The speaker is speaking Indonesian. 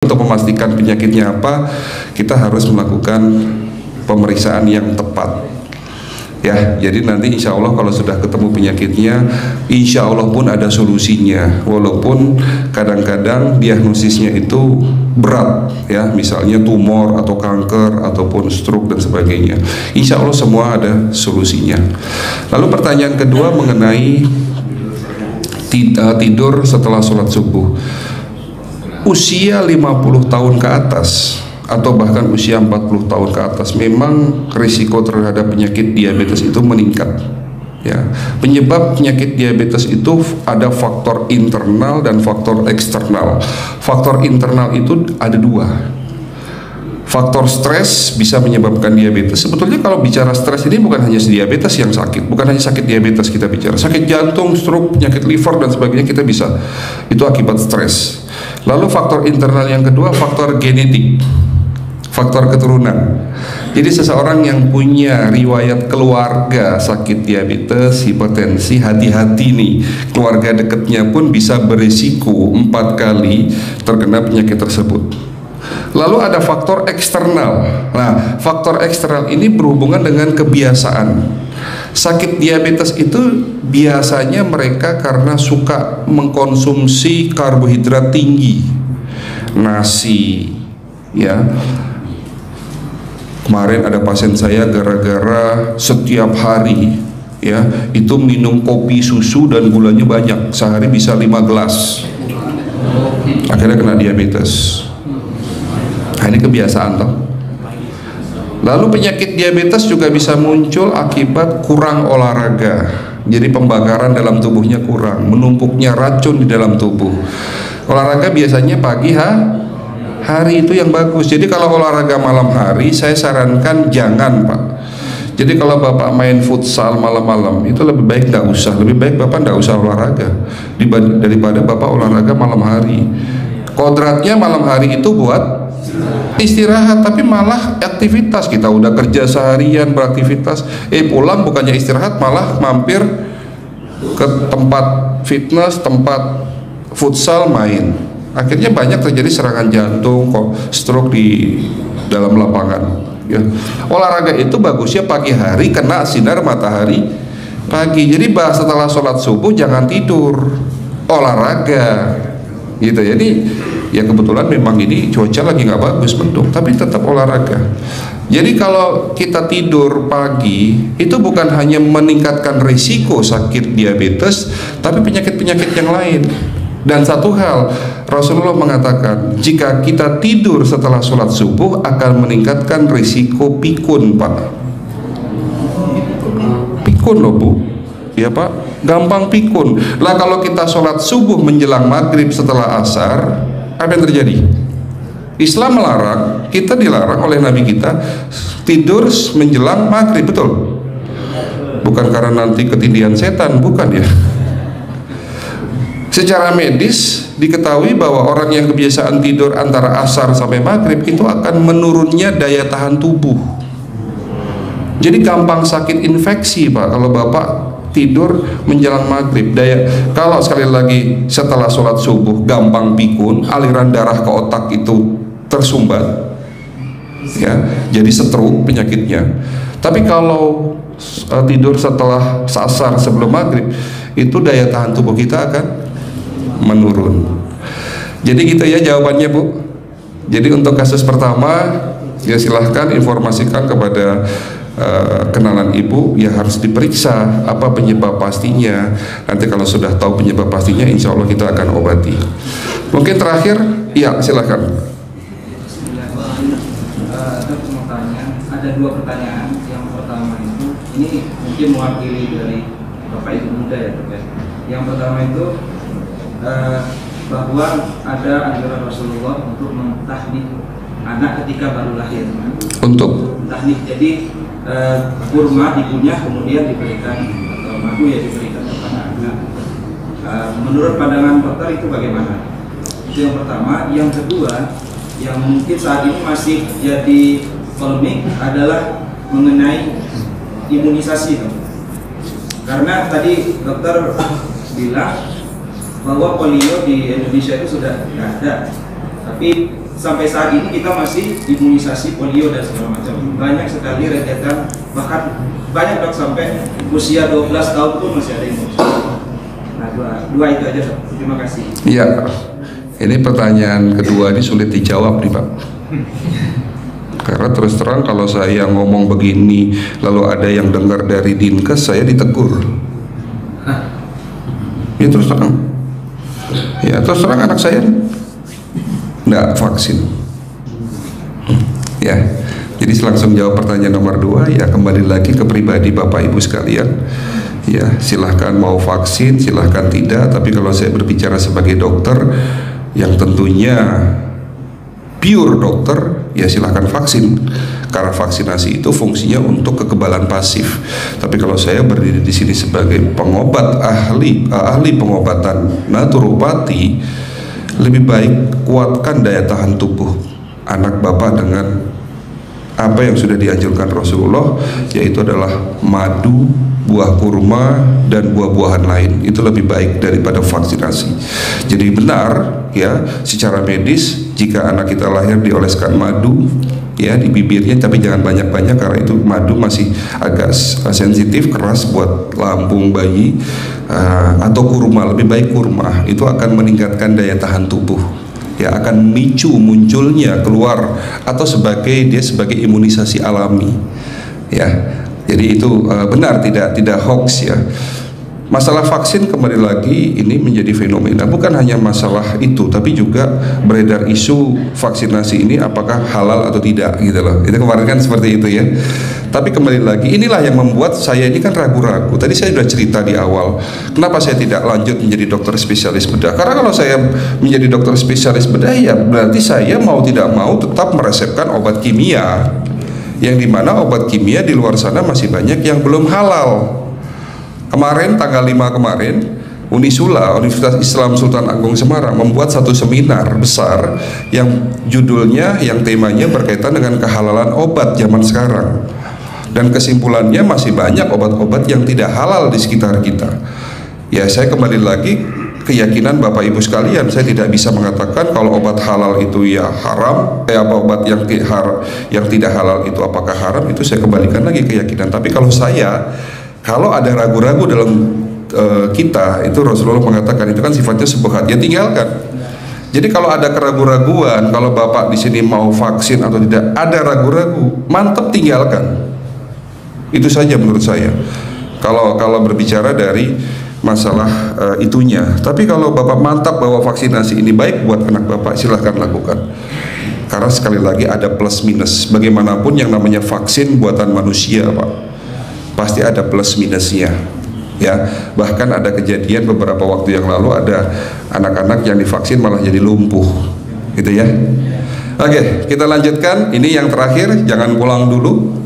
Untuk memastikan penyakitnya apa, kita harus melakukan pemeriksaan yang tepat. Ya, jadi nanti insya Allah kalau sudah ketemu penyakitnya, insya Allah pun ada solusinya. Walaupun kadang-kadang diagnosisnya itu berat, ya, misalnya tumor atau kanker ataupun stroke dan sebagainya. Insya Allah semua ada solusinya. Lalu pertanyaan kedua mengenai tidur setelah sholat subuh. Usia 50 tahun ke atas atau bahkan usia 40 tahun ke atas memang risiko terhadap penyakit diabetes itu meningkat, ya. Penyebab penyakit diabetes itu ada faktor internal dan faktor eksternal. Faktor internal itu ada dua. Faktor stres bisa menyebabkan diabetes. Sebetulnya kalau bicara stres ini bukan hanya diabetes yang sakit, bukan hanya sakit diabetes kita bicara, sakit jantung, stroke, penyakit liver dan sebagainya kita bisa, itu akibat stres. Lalu faktor internal yang kedua, faktor genetik, faktor keturunan. Jadi seseorang yang punya riwayat keluarga sakit diabetes, hipertensi, hati-hati nih, keluarga dekatnya pun bisa berisiko 4 kali terkena penyakit tersebut. Lalu ada faktor eksternal. Nah, faktor eksternal ini berhubungan dengan kebiasaan. Sakit diabetes itu biasanya mereka karena suka mengkonsumsi karbohidrat tinggi, nasi, ya. Kemarin ada pasien saya gara-gara setiap hari, ya, itu minum kopi susu dan gulanya banyak, sehari bisa 5 gelas, akhirnya kena diabetes. Nah, ini kebiasaan toh. Lalu penyakit diabetes juga bisa muncul akibat kurang olahraga. Jadi pembakaran dalam tubuhnya kurang, menumpuknya racun di dalam tubuh. Olahraga biasanya pagi hari itu yang bagus. Jadi kalau olahraga malam hari, saya sarankan jangan, Pak. Jadi kalau Bapak main futsal malam-malam, itu lebih baik nggak usah. Lebih baik Bapak nggak usah olahraga daripada Bapak olahraga malam hari. Kodratnya malam hari itu buat istirahat, tapi malah aktivitas. Kita udah kerja seharian beraktivitas, pulang bukannya istirahat malah mampir ke tempat fitness, tempat futsal main. Akhirnya banyak terjadi serangan jantung, stroke di dalam lapangan, ya. Olahraga itu bagusnya pagi hari, kena sinar matahari pagi. Jadi setelah sholat subuh jangan tidur, olahraga, gitu. Jadi ya kebetulan memang ini cuaca lagi nggak bagus, mendung, tapi tetap olahraga. Jadi kalau kita tidur pagi itu bukan hanya meningkatkan risiko sakit diabetes, tapi penyakit-penyakit yang lain. Dan satu hal, Rasulullah mengatakan jika kita tidur setelah sholat subuh akan meningkatkan risiko pikun, Pak. Pikun loh, Bu. Ya, Pak, gampang pikun. Lah kalau kita sholat subuh menjelang maghrib setelah asar, apa yang terjadi? Islam melarang, kita dilarang oleh Nabi kita tidur menjelang maghrib, betul? Bukan karena nanti ketindihan setan, bukan ya. Secara medis diketahui bahwa orang yang kebiasaan tidur antara asar sampai maghrib itu akan menurunnya daya tahan tubuh. Jadi gampang sakit infeksi, Pak, kalau Bapak tidur menjelang maghrib. Kalau sekali lagi setelah sholat subuh gampang pikun, aliran darah ke otak itu tersumbat, ya, jadi stroke penyakitnya. Tapi kalau tidur setelah asar sebelum maghrib, itu daya tahan tubuh kita akan menurun. Jadi gitu ya jawabannya, Bu. Jadi untuk kasus pertama, ya silahkan informasikan kepada kenalan ibu, ya harus diperiksa apa penyebab pastinya. Nanti kalau sudah tahu penyebab pastinya, insya Allah kita akan obati. Mungkin terakhir, ya silahkan. Ada 2 pertanyaan. Yang pertama itu, ini mungkin mewakili dari Bapak Ibu muda ya, Pak. Yang pertama itu bahwa ada anjuran Rasulullah untuk mentahnik anak ketika baru lahir. Untuk tahnik, jadi kurma dikunyah kemudian diberikan, atau madu ya diberikan kepada anak. Menurut pandangan dokter itu bagaimana? Itu yang pertama. Yang kedua, yang mungkin saat ini masih jadi polemik adalah mengenai imunisasi. Karena tadi dokter bilang bahwa polio di Indonesia itu sudah tidak ada, tapi sampai saat ini kita masih imunisasi polio dan segala macam. Banyak sekali rentetan, bahkan banyak dok sampai usia 12 tahun pun masih ada imunisasi. Nah, dua itu aja dok. Terima kasih. Iya, ini pertanyaan kedua ini sulit dijawab nih Pak. Karena terus terang kalau saya ngomong begini lalu ada yang dengar dari Dinkes, saya ditegur. Ya terus terang. Ya terus terang anak saya nggak vaksin. Ya, jadi langsung jawab pertanyaan nomor 2. Ya, kembali lagi ke pribadi Bapak Ibu sekalian. Ya, silahkan mau vaksin, silahkan tidak. Tapi kalau saya berbicara sebagai dokter yang tentunya pure dokter, ya silahkan vaksin. Karena vaksinasi itu fungsinya untuk kekebalan pasif. Tapi kalau saya berdiri di sini sebagai pengobat ahli pengobatan naturopati, lebih baik kuatkan daya tahan tubuh anak Bapak dengan apa yang sudah dianjurkan Rasulullah, yaitu adalah madu, buah kurma, dan buah-buahan lain. Itu lebih baik daripada vaksinasi. Jadi benar ya, secara medis jika anak kita lahir dioleskan madu ya di bibirnya, tapi jangan banyak-banyak karena itu madu masih agak sensitif, keras buat lambung bayi. Atau kurma, lebih baik kurma, itu akan meningkatkan daya tahan tubuh, ya akan memicu munculnya keluar atau sebagai imunisasi alami, ya. Jadi itu benar, tidak hoax ya. Masalah vaksin kembali lagi ini menjadi fenomena, bukan hanya masalah itu, tapi juga beredar isu vaksinasi ini apakah halal atau tidak gitu loh. Itu kemarin kan seperti itu ya. Tapi kembali lagi, inilah yang membuat saya ini kan ragu-ragu. Tadi saya sudah cerita di awal, kenapa saya tidak lanjut menjadi dokter spesialis bedah. Karena kalau saya menjadi dokter spesialis bedah, ya berarti saya mau tidak mau tetap meresepkan obat kimia, yang dimana obat kimia di luar sana masih banyak yang belum halal. Kemarin tanggal 5 kemarin, Unisula, Universitas Islam Sultan Agung Semarang membuat satu seminar besar yang judulnya, yang temanya berkaitan dengan kehalalan obat zaman sekarang. Dan kesimpulannya masih banyak obat-obat yang tidak halal di sekitar kita. Ya, saya kembali lagi keyakinan Bapak Ibu sekalian, saya tidak bisa mengatakan kalau obat halal itu ya haram, obat yang tidak halal itu apakah haram, itu saya kembalikan lagi keyakinan. Tapi kalau ada ragu-ragu dalam kita, itu Rasulullah mengatakan itu kan sifatnya subhat, ya tinggalkan. Jadi kalau ada keraguan-raguan, kalau Bapak di sini mau vaksin atau tidak, ada ragu-ragu, mantap tinggalkan. Itu saja menurut saya. Kalau berbicara dari masalah itunya. Tapi kalau Bapak mantap bahwa vaksinasi ini baik buat anak Bapak, silahkan lakukan. Karena sekali lagi ada plus minus. Bagaimanapun yang namanya vaksin buatan manusia, Pak, pasti ada plus minusnya. Ya, bahkan ada kejadian beberapa waktu yang lalu ada anak-anak yang divaksin malah jadi lumpuh, gitu ya. Oke, kita lanjutkan. Ini yang terakhir, jangan pulang dulu.